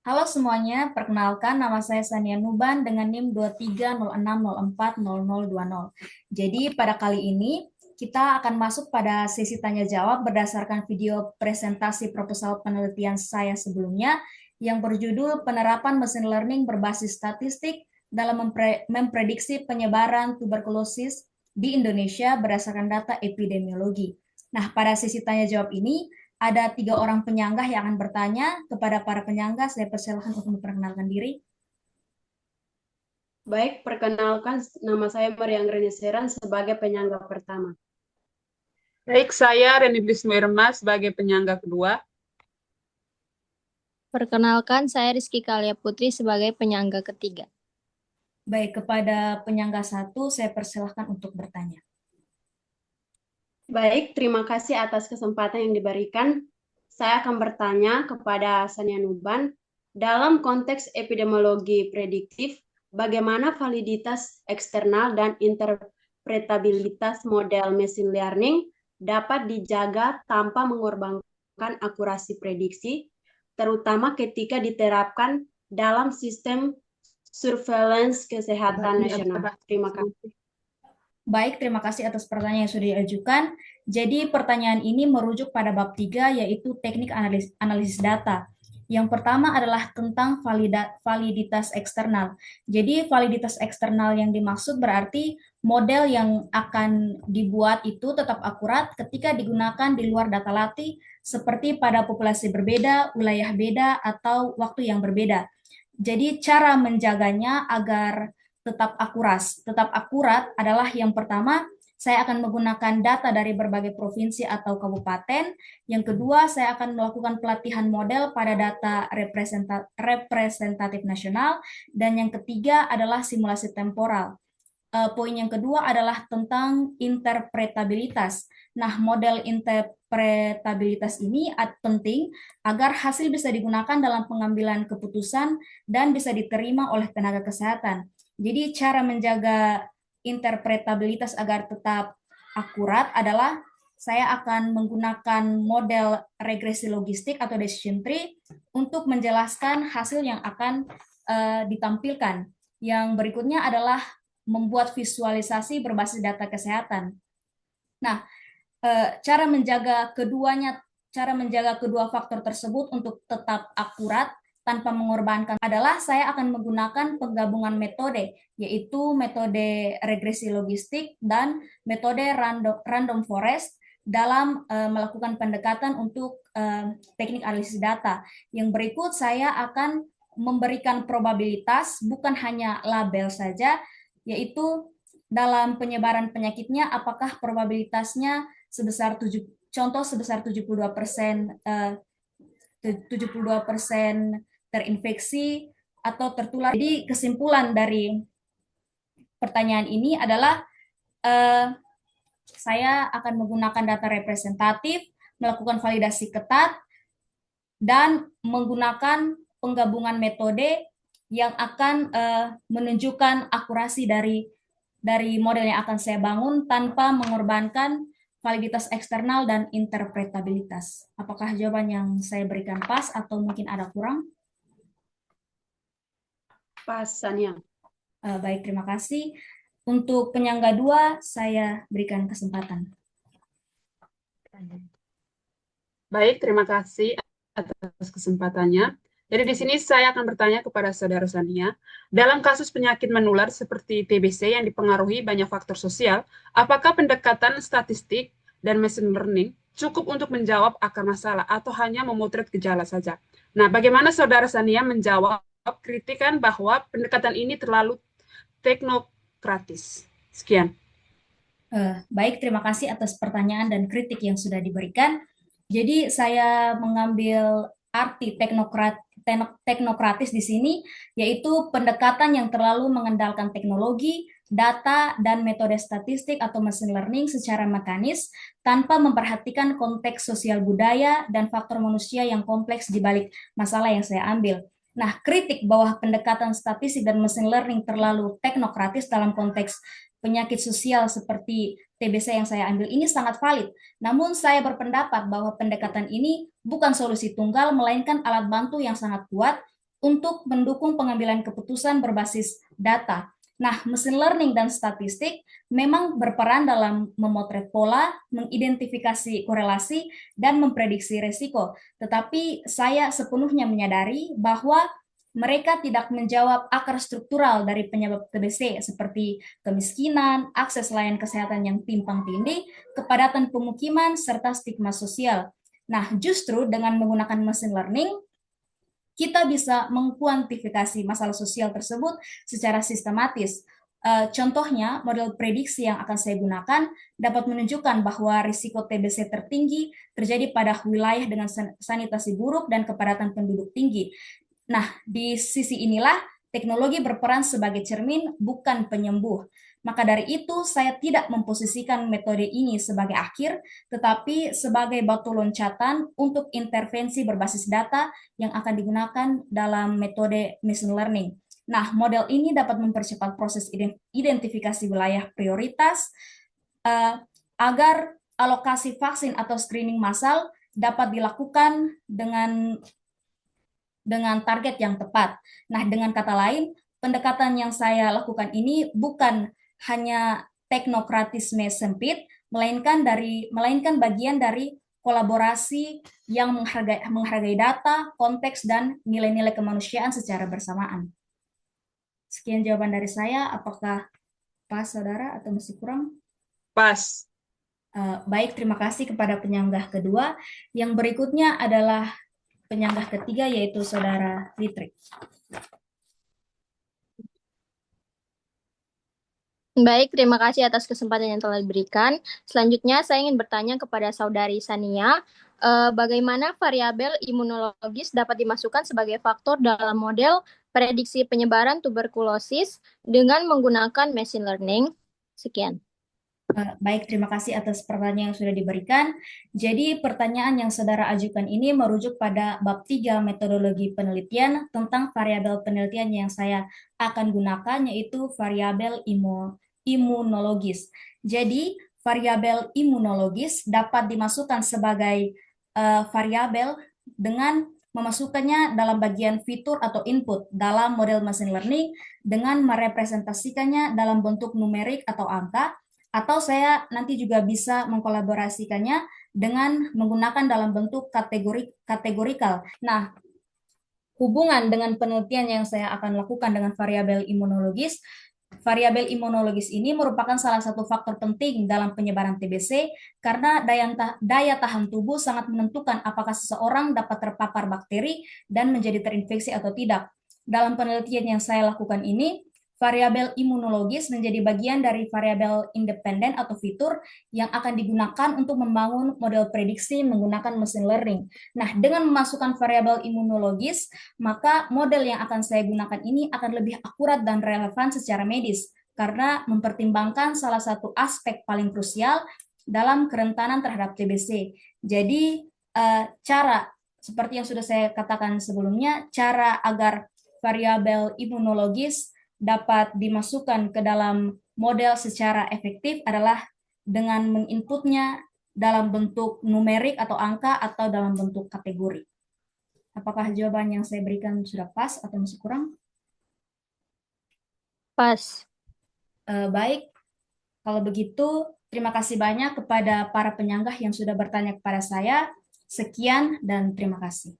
Halo semuanya, perkenalkan nama saya Sania Nuban dengan NIM 2306040020. Jadi pada kali ini kita akan masuk pada sesi tanya jawab berdasarkan video presentasi proposal penelitian saya sebelumnya yang berjudul Penerapan Machine Learning Berbasis Statistik dalam Memprediksi Penyebaran Tuberkulosis di Indonesia berdasarkan data epidemiologi. Nah, pada sesi tanya jawab ini ada 3 orang penyanggah yang akan bertanya kepada para penyanggah. Saya persilahkan untuk memperkenalkan diri. Baik, perkenalkan nama saya Mariang Seran sebagai penyangga pertama. Baik, saya Reni Blismo Irma sebagai penyangga kedua. Perkenalkan, saya Rizky Kalia Putri sebagai penyangga ketiga. Baik, kepada penyangga 1, saya persilahkan untuk bertanya. Baik, terima kasih atas kesempatan yang diberikan. Saya akan bertanya kepada Sania Nuban, dalam konteks epidemiologi prediktif, bagaimana validitas eksternal dan interpretabilitas model machine learning dapat dijaga tanpa mengorbankan akurasi prediksi, terutama ketika diterapkan dalam sistem surveillance kesehatan nasional. Terima kasih. Baik, terima kasih atas pertanyaan yang sudah diajukan. Jadi pertanyaan ini merujuk pada bab 3 yaitu teknik analisis data. Yang pertama adalah tentang validitas eksternal. Jadi validitas eksternal yang dimaksud berarti model yang akan dibuat itu tetap akurat ketika digunakan di luar data latih seperti pada populasi berbeda, wilayah beda, atau waktu yang berbeda. Jadi cara menjaganya agar tetap akurat adalah yang pertama, saya akan menggunakan data dari berbagai provinsi atau kabupaten. Yang kedua, saya akan melakukan pelatihan model pada data representatif nasional. Dan yang ketiga adalah simulasi temporal. Poin yang kedua adalah tentang interpretabilitas. Nah, model interpretabilitas ini penting agar hasil bisa digunakan dalam pengambilan keputusan dan bisa diterima oleh tenaga kesehatan. Jadi cara menjaga interpretabilitas agar tetap akurat adalah saya akan menggunakan model regresi logistik atau decision tree untuk menjelaskan hasil yang akan ditampilkan. Yang berikutnya adalah membuat visualisasi berbasis data kesehatan. Nah, cara menjaga kedua faktor tersebut untuk tetap akurat tanpa mengorbankan adalah saya akan menggunakan penggabungan metode, yaitu metode regresi logistik dan metode random forest dalam melakukan pendekatan untuk teknik analisis data. Yang berikut saya akan memberikan probabilitas, bukan hanya label saja, yaitu dalam penyebaran penyakitnya apakah probabilitasnya sebesar 72% 72% terinfeksi atau tertular. Jadi kesimpulan dari pertanyaan ini adalah saya akan menggunakan data representatif, melakukan validasi ketat, dan menggunakan penggabungan metode yang akan menunjukkan akurasi dari model yang akan saya bangun tanpa mengorbankan validitas eksternal dan interpretabilitas. Apakah jawaban yang saya berikan pas atau mungkin ada kurang? Pas, Sania. Baik, terima kasih. Untuk penyangga 2, saya berikan kesempatan. Baik, terima kasih atas kesempatannya. Jadi di sini saya akan bertanya kepada Saudara Sania, dalam kasus penyakit menular seperti TBC yang dipengaruhi banyak faktor sosial, apakah pendekatan statistik dan machine learning cukup untuk menjawab akar masalah atau hanya memotret gejala saja? Nah, bagaimana Saudara Sania menjawab kritikan bahwa pendekatan ini terlalu teknokratis? Sekian. Baik, terima kasih atas pertanyaan dan kritik yang sudah diberikan. Jadi saya mengambil arti teknokratis di sini, yaitu pendekatan yang terlalu mengandalkan teknologi, data, dan metode statistik atau machine learning secara mekanis, tanpa memperhatikan konteks sosial budaya dan faktor manusia yang kompleks di balik masalah yang saya ambil. Nah, kritik bahwa pendekatan statistik dan machine learning terlalu teknokratis dalam konteks penyakit sosial seperti TBC yang saya ambil ini sangat valid. Namun saya berpendapat bahwa pendekatan ini bukan solusi tunggal, melainkan alat bantu yang sangat kuat untuk mendukung pengambilan keputusan berbasis data. Nah, mesin learning dan statistik memang berperan dalam memotret pola, mengidentifikasi korelasi, dan memprediksi risiko. Tetapi saya sepenuhnya menyadari bahwa mereka tidak menjawab akar struktural dari penyebab TBC seperti kemiskinan, akses layanan kesehatan yang timpang tindih, kepadatan pemukiman, serta stigma sosial. Nah, justru dengan menggunakan mesin learning, kita bisa mengkuantifikasi masalah sosial tersebut secara sistematis. Contohnya, model prediksi yang akan saya gunakan dapat menunjukkan bahwa risiko TBC tertinggi terjadi pada wilayah dengan sanitasi buruk dan kepadatan penduduk tinggi. Nah, di sisi inilah teknologi berperan sebagai cermin, bukan penyembuh. Maka dari itu, saya tidak memposisikan metode ini sebagai akhir, tetapi sebagai batu loncatan untuk intervensi berbasis data yang akan digunakan dalam metode machine learning. Nah, model ini dapat mempercepat proses identifikasi wilayah prioritas agar alokasi vaksin atau screening massal dapat dilakukan dengan target yang tepat. Nah, dengan kata lain, pendekatan yang saya lakukan ini bukan hanya teknokratisme sempit, melainkan bagian dari kolaborasi yang menghargai data, konteks, dan nilai-nilai kemanusiaan secara bersamaan. Sekian jawaban dari saya. Apakah pas, saudara, atau masih kurang? Pas. Baik, terima kasih kepada penyanggah kedua. Yang berikutnya adalah penyanggah ketiga, yaitu saudara Fitri. Baik, terima kasih atas kesempatan yang telah diberikan. Selanjutnya, saya ingin bertanya kepada Saudari Sania, bagaimana variabel imunologis dapat dimasukkan sebagai faktor dalam model prediksi penyebaran tuberkulosis dengan menggunakan machine learning? Sekian. Baik, terima kasih atas pertanyaan yang sudah diberikan. Jadi pertanyaan yang saudara ajukan ini merujuk pada bab 3 metodologi penelitian tentang variabel penelitian yang saya akan gunakan, yaitu variabel imunologis. Jadi variabel imunologis dapat dimasukkan sebagai variabel dengan memasukkannya dalam bagian fitur atau input dalam model machine learning dengan merepresentasikannya dalam bentuk numerik atau angka, atau saya nanti juga bisa mengkolaborasikannya dengan menggunakan dalam bentuk kategorikal. Nah, hubungan dengan penelitian yang saya akan lakukan dengan variabel imunologis ini merupakan salah satu faktor penting dalam penyebaran TBC karena daya tahan tubuh sangat menentukan apakah seseorang dapat terpapar bakteri dan menjadi terinfeksi atau tidak. Dalam penelitian yang saya lakukan ini, variabel imunologis menjadi bagian dari variabel independen atau fitur yang akan digunakan untuk membangun model prediksi menggunakan machine learning. Nah, dengan memasukkan variabel imunologis, maka model yang akan saya gunakan ini akan lebih akurat dan relevan secara medis, karena mempertimbangkan salah satu aspek paling krusial dalam kerentanan terhadap TBC. Jadi, cara, seperti yang sudah saya katakan sebelumnya, cara agar variabel imunologis dapat dimasukkan ke dalam model secara efektif adalah dengan menginputnya dalam bentuk numerik atau angka atau dalam bentuk kategori. Apakah jawaban yang saya berikan sudah pas atau masih kurang? Pas. Baik, kalau begitu terima kasih banyak kepada para penyanggah yang sudah bertanya kepada saya. Sekian dan terima kasih.